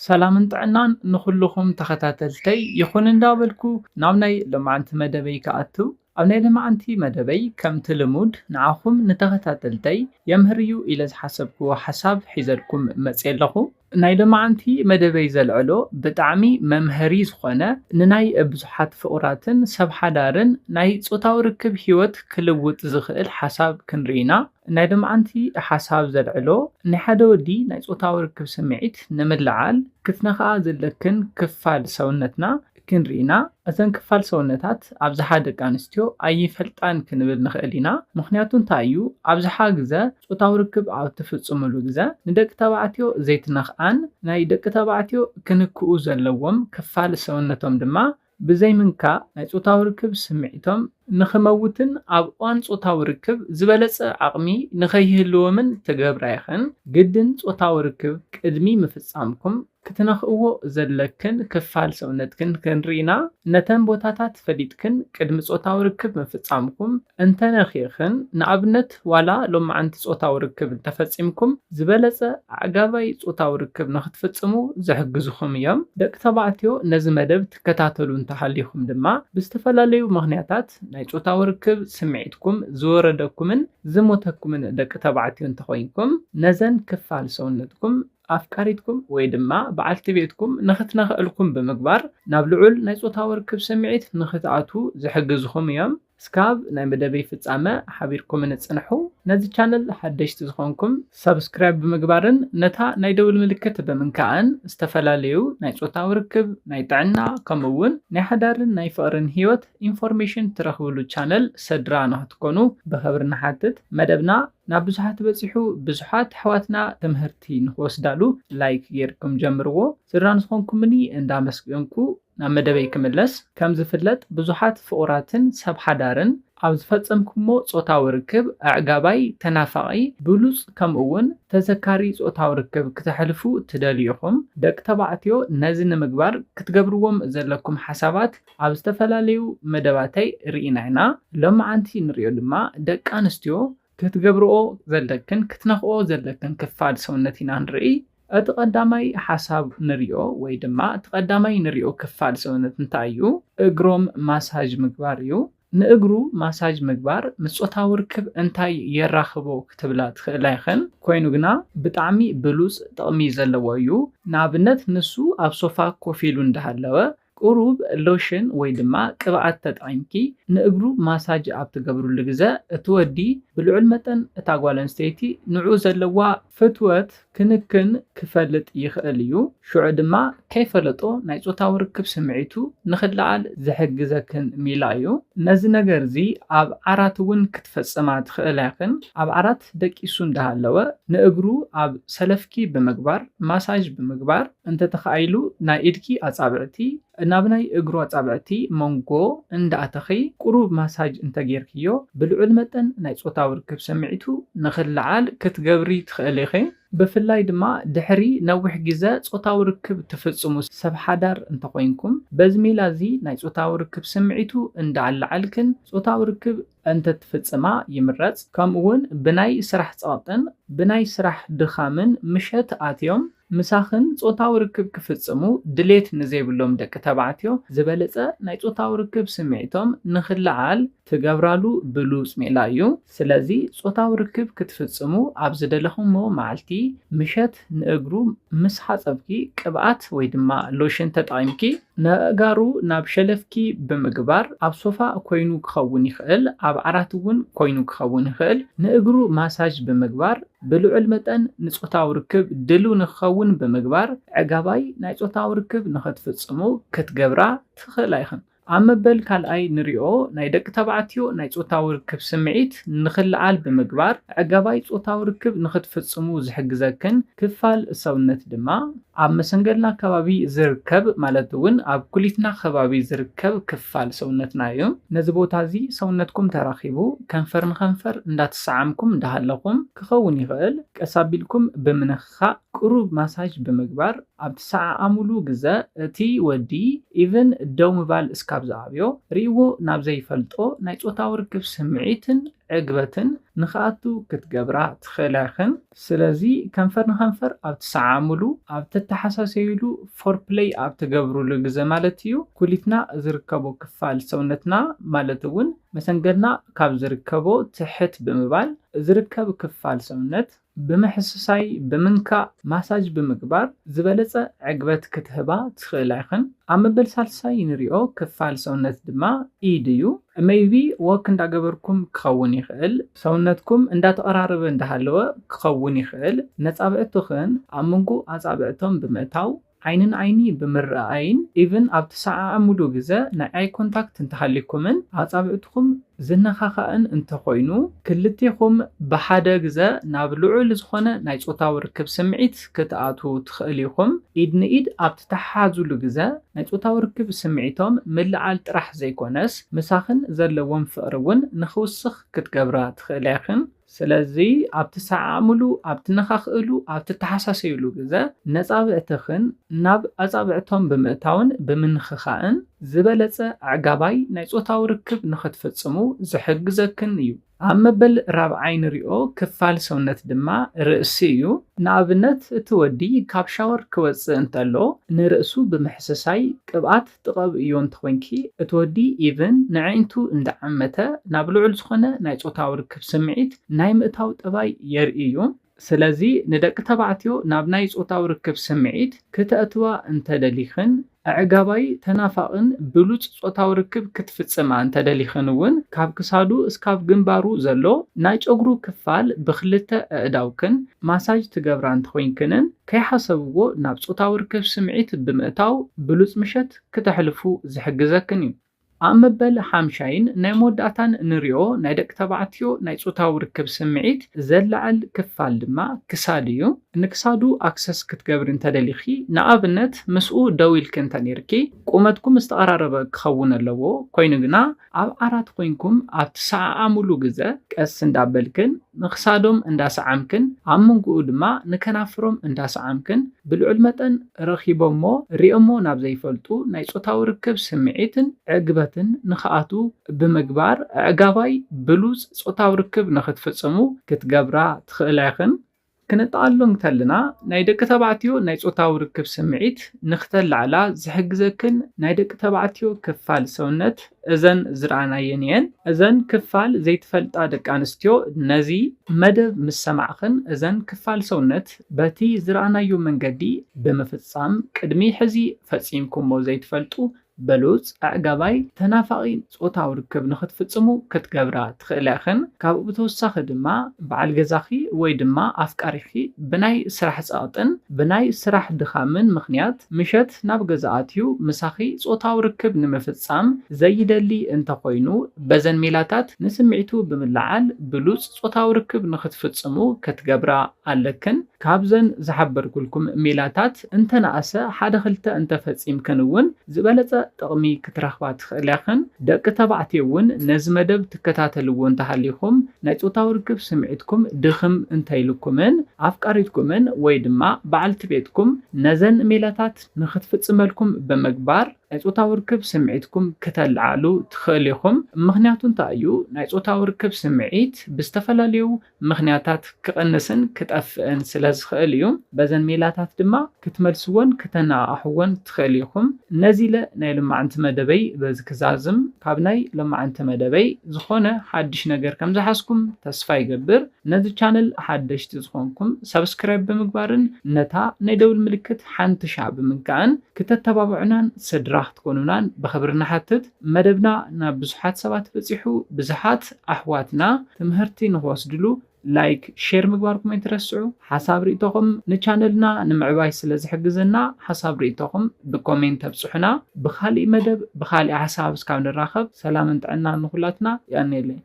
ሰላምን ጥዕናን ንኹልኹም ተኸታተልተይ ይኹን እንዳበልኩ ናብ ናይ ልምዓንቲ መደበይ ከኣቱ ኣብ ናይ ልምዓንቲ መደበይ ከምቲ ልሙድ ንዓኹም ንተኸታተልተይ የምህርዩ ኢለ ዝሓሰብክዎ ሓሳብ ሒዘልኩም መፅእ ኣለኹ። ናይ ልምዓንቲ መደበይ ዘልዕሎ ብጣዕሚ መምሃሪ ዝኾነ ንናይ ብዙሓት ፍቑራትን ሰብ ሓዳርን ናይ ፆታዊ ርክብ ሂወት ክልውጥ ዝኽእል ሓሳብ ክንርኢና። ናይ ልምዓንቲ ሓሳብ ዘልዕሎ ናይ ሓደ ወዲ ናይ ፆታዊ ርክብ ስምዒት ንምልዓል ክትነኽኣ ዘለክን ክፋል ሰውነትና ክንርኢና። እተን ክፋል ሰውነታት ኣብዝሓ ደቂ ኣንስትዮ ኣይፈልጣን ክንብል ንኽእል ኢና። ምክንያቱ እንታይ እዩ? ኣብዝሓ ግዜ ፆታዊ ርክብ ኣብ ትፍፅምሉ ግዜ ንደቂ ተባዕትዮ ዘይትነኽኣን ናይ ደቂ ተባዕትዮ ክንክኡ ዘለዎም ክፋል ሰውነቶም ድማ ብዘይ ምንካእ ናይ ፆታዊ ርክብ ስምዒቶም ንኽመውትን ኣብ እዋን ፆታዊ ርክብ ዝበለፀ ዓቕሚ ንኸይህልዎምን ትገብራ ኢኽን። ግድን ፆታዊ ርክብ ቅድሚ ምፍፃምኩም ክትነኽእዎ ዘለክን ክፋል ሰውነትክን ክንርኢና። ነተን ቦታታት ፈሊጥክን ቅድሚ ፆታዊ ርክብ ምፍፃምኩም እንተነኺእኽን ንኣብነት ዋላ ሎማዓንቲ ፆታዊ ርክብ እንተፈፂምኩም ዝበለፀ ኣዕጋባይ ፆታዊ ርክብ ንኽትፍፅሙ ዝሕግዙኹም እዮም። ደቂ ተባዕትዮ ነዚ መደብ ትከታተሉ እንተሃሊኹም ድማ ብዝተፈላለዩ ምኽንያታት ናይ ፆታዊ ርክብ ስምዒትኩም ዝወረደኩምን ዝሞተኩምን ደቂ ተባዕትዮ እንተኾይንኩም ነዘን ክፋል ሰውነትኩም ኣፍቃሪትኩም ወይ ድማ በዓልቲ ቤትኩም ንኽትነኽእልኩም ብምግባር ናብ ልዑል ናይ ፆታዊ ርክብ ስምዒት ንኽትኣቱ ዝሕግዙኹም እዮም። እስካብ ናይ መደበይ ፍፃመ ሓቢርኩም ንፅንሑ። ነዚ ቻነል ሓደሽቲ ዝኾንኩም ሰብስክራይብ ብምግባርን ነታ ናይ ደውል ምልክት ብምንካእን ዝተፈላለዩ ናይ ፆታዊ ርክብ፣ ናይ ጥዕና ከምኡውን ናይ ሓዳርን ናይ ፍቕርን ሂወት ኢንፎርሜሽን ትረኽብሉ ቻነል ስድራ ንኽትኮኑ ብኽብሪ ንሓትት። መደብና ናብ ብዙሓት በፂሑ ብዙሓት ኣሕዋትና ትምህርቲ ንክወስዳሉ ላይክ ጌርኩም ጀምርዎ። ስድራ ንዝኾንኩምኒ እንዳመስገንኩ ናብ መደበይ ክምለስ። ከም ዝፍለጥ ብዙሓት ፍቑራትን ሰብ ሓዳርን ኣብ ዝፈፀምኩሞ ፆታዊ ርክብ ኣዕጋባይ፣ ተናፋቒ፣ ብሉፅ ከምኡውን ተዘካሪ ፆታዊ ርክብ ክትሕልፉ ትደልዩኹም። ደቂ ተባዕትዮ ነዚ ንምግባር ክትገብርዎም ዘለኩም ሓሳባት ኣብ ዝተፈላለዩ መደባተይ ርኢና ኢና። ሎማዓንቲ ንሪኦ ድማ ደቂ ኣንስትዮ ክትገብርኦ ዘለክን ክትነኽኦ ዘለክን ክፋል ሰውነት ኢና ንርኢ። እቲ ቀዳማይ ሓሳብ ንሪኦ ወይ ድማ እቲ ቀዳማይ ንሪኦ ክፋል ሰውነት እንታይ እዩ? እግሮም ማሳጅ ምግባር እዩ። ንእግሩ ማሳጅ ምግባር ምስ ፆታዊ ርክብ እንታይ የራኽቦ ክትብላ ትኽእላ ኢኽን። ኮይኑ ግና ብጣዕሚ ብሉፅ ጥቕሚ ዘለዎ እዩ። ንኣብነት ንሱ ኣብ ሶፋ ኮፍ ኢሉ እንዳሃለወ ቁሩብ ሎሽን ወይ ድማ ቅብኣት ተጠቒምኪ ንእግሩ ማሳጅ ኣብ ትገብሩሉ ግዜ እቲ ወዲ ብልዑል መጠን እታ ጓል ኣንስተይቲ ንዑ ዘለዋ ፍትወት ክንክን ክፈልጥ ይኽእል እዩ። ሽዑ ድማ ከይፈለጦ ናይ ፆታዊ ርክብ ስምዒቱ ንኽለዓል ዝሕግዘክን ሜላ እዩ። ነዚ ነገር እዚ ኣብ ዓራት እውን ክትፈፅማ ትኽእላ ኢኽን። ኣብ ዓራት ደቂሱ እንዳሃለወ ንእግሩ ኣብ ሰለፍኪ ብምግባር ማሳጅ ብምግባር እንተተኻኢሉ ናይ ኢድኪ ኣፃብዕቲ ናብ ናይ እግሩ ኣፃብዕቲ መንጎ እንዳኣተኺ ቁሩብ ማሳጅ እንተጌርክዮ ብልዑል መጠን ናይ ፆታዊ ርክብ ስምዒቱ ንኽለዓል ክትገብሪ ትኽእል ኢኺ። ብፍላይ ድማ ድሕሪ ነዊሕ ግዜ ፆታዊ ርክብ ትፍፅሙ ሰብ ሓዳር እንተኾይንኩም በዚ ሜላ እዚ ናይ ፆታዊ ርክብ ስምዒቱ እንዳዓላዓልክን ፆታዊ ርክብ እንተትፍፅማ ይምረፅ። ከምኡውን ብናይ ስራሕ ፀቕጥን ብናይ ስራሕ ድኻምን ምሸት ኣትዮም ምሳኽን ፆታዊ ርክብ ክፍፅሙ ድሌት ንዘይብሎም ደቂ ተባዕትዮ ዝበለፀ ናይ ፆታዊ ርክብ ስምዒቶም ንኽለዓል ትገብራሉ ብሉፅ ሜላ እዩ። ስለዚ ፆታዊ ርክብ ክትፍፅሙ ኣብ ዝደለኹሞ መዓልቲ ምሸት ንእግሩ ምስ ሓፀብኪ ቅብኣት ወይ ድማ ሎሽን ተጠቒምኪ ንኣእጋሩ ናብ ሸለፍኪ ብምግባር ኣብ ሶፋ ኮይኑ ክኸውን ይኽእል፣ ኣብ ዓራት እውን ኮይኑ ክኸውን ይኽእል። ንእግሩ ማሳጅ ብምግባር ብልዑል መጠን ንፆታዊ ርክብ ድልው ንክኸውን ብምግባር ዕጋባይ ናይ ፆታዊ ርክብ ንኽትፍፅሙ ክትገብራ ትኽእላ ኢኽን። ኣብ መበል ካልኣይ ንሪኦ ናይ ደቂ ተባዕትዮ ናይ ፆታዊ ርክብ ስምዒት ንኽለዓል ብምግባር ዕጋባይ ፆታዊ ርክብ ንኽትፍፅሙ ዝሕግዘክን ክፋል ሰውነት ድማ ኣብ መሰንገልና ከባቢ ዝርከብ ማለት እውን ኣብ ኩሊትና ከባቢ ዝርከብ ክፋል ሰውነትና እዩ። ነዚ ቦታ እዚ ሰውነትኩም ተራኺቡ ከንፈር ንከንፈር እንዳተሰዓምኩም እንዳሃለኹም ክኸውን ይኽእል። ቀስ ኣቢልኩም ብምንኽኻእ ቁሩብ ማሳጅ ብምግባር ኣብ ትሰዓዓምሉ ግዜ እቲ ወዲ ኢቨን ደው ምባል እስካብ ዝዓብዮ ርእይዎ ናብ ዘይፈልጦ ናይ ፆታዊ ርክብ ስምዒትን عقبتن نخاتو كتقبرا تخلاخن سلازي كنفر نخنفر أو تسعاملو أو تتحساسيلو فور بلاي أو تقبرو لغزة مالتيو كلتنا زركبو كفال سونتنا مالتون مسنقلنا كاب زركبو تحت بمبال زركب كفال سونت بمحسساي بمنكا ماساج بمقبار زبالة عقبت كتهبا تخلاخن أما بالسالساي نريو كفال سونت دما إيديو ميبي وكن داقبركم كخون يخيل سونتكم اندا تقرارب اندهالوا كخون يخيل نتابعتوخن أمنكو أتابعتهم بمتاو عينن عيني بمرأين even أب تسعة عملو جزا ناي كونتاكت انتحاليكمن أتابعتكم زنخاخان انتخوينو كلتيكم بحادة جزا نابلوعو لزخونة ناي صوتاو ركب سمعيت كتاعتو تخليكم إيدن إيد أب تتحازو لجزا ناي صوتاو ركب سمعيتهم ملعال ترح زي كونس مساخن زلوان فقرون نخوصخ كتقبرا تخليخن سلازي أب تسعاملو أب تنخاخلو أب تتحساسيلو جزا نصابعتخن ناب أصابعتهم بمئتاون بمنخخاءن زبالة عقاباي ناي صوتاو ركب نختفتصمو زحجزكن يو أما بل رابعين ريو كفال سونت دما رأسيو نابنت تودي كابشاور كوز انتلو نرأسو بمحسساي كبعات تقاب يون تخوينكي تودي إيفن نعينتو اندعمتا نابلو علسخونة ناي صوتاو ركب سمعيت ناي مئتاو تباي يرئيو سلازي ندق تبعتيو نابناي صوتاو ركب سمعيت كتأتوا انتدليخن عقاباي تنافقن بلوص صوتاو ركب كتفصما انتدليخنون كاب كسادو اسكاب جنبارو زلو ناي ጨጉሩ ክፋል بخلته اعداوكن ماساج تገብራን ትኮይንكنن كيحسبو ናብ صوتاو ركب سمعيت بمእታው بلوص مشت كتحلفو زحجزكن እዩ أمبل حامشاين ناي موداتان نريو ناي دك تبعتيو ناي صوتاو ركب سمعيت زلعل كفال دما كساديو نكسادو أكسس كتقبر انت دليخي نابنت مسؤو دويل كنتانيركي قومتكم استقرارب كخون اللوو كوينغنا أب عرات خوينكم أب تسعة عملو جزا كأس اندابلكن نخسادوم انداس عامكن عمونقو دما نكنافروم انداس عامكن بالعلمتن رخيبومو ريومو نابزي فلتو ناي صوتاو ركب سمعيتن عقبت نخاتو بمقبار عقاباي بلوز صوتاو ركب نختفصمو كتقبرا تخلاخن كنتقالون تلنا ناي دك تبعتيو ناي صوتاو ركب سمعيت نختل على زحجزكن ناي دك تبعتيو كفال سونت اذن زرعنا ينين اذن كفال زيت فلطا دك انستيو نزي مدب مسمعخن اذن كفال سونت باتي زرعنا يو منقدي بمفصام قدمي حزي فصيمكم مو زيت فلطو بلوز أعقاباي تنافقين صوتاو ركب نختفصمو كتقبرا تخلاخن كابو بتوساخ دما بعل جزاخي وي دما أفكاريخي بناي سرح ساقطن بناي سرح دخامن مخنيات مشت ناب جزااتيو مساخي صوتاو ركب نمفصام زي دلي انت خوينو بزن ميلاتات نسمعيتو بملعال بلوز صوتاو ركب نختفصمو كتقبرا علكن كابزن زحبر كلكم ميلاتات انت ناسا حدا خلتا انت فصيم كنون زبالة تقمي كترخبات خلاخن دق تبعتيون نزمدب تكتاتلون تحليكم نايصوتاو ركب سمعتكم دخم انتايلكمن افكاريتكمن ويدما بعلت بيتكم نزن ميلاتات نختفصملكم بمقبار نايصوتاو ركب سمعتكم كتلعلو تخليكم مخنياتون تايو نايصوتاو ركب سمعيت بستفلاليو مخنياتات كقنسن كتافن سلازخليو بزن ميلاتات دما كتملسون كتناحون تخليكم نزيله ناي لما انت مدبي بز كزازم كابناي لما انت مدبي زخونه حدش ነገር ከም ዝሓስኩም ተስፋ ይገብር ነዚ ቻነል ሓደሽቲ ዝኮንኩም ሰብስክራይብ ብምግባርን ነታ ናይ ደውል ምልክት ሓንቲ ሻዕ ብምንካን ክተተባብዑናን ስድራህ ትኮኑናን በخبرنا ሓትት መደብና ናብ ብዙሓት ሰባት በፂሑ ብዙሓት ኣሕዋትና ትምህርቲ ንወስድሉ لايك شير مقباركم يترسعوا حساب ريتوكم نچانلنا نمعباي سلازحجزنا حساب ريتوكم بكومنت تبصحنا بخالي مدب بخالي حساب سكاون الراخب سلام انتعنا نخلاتنا يعني لي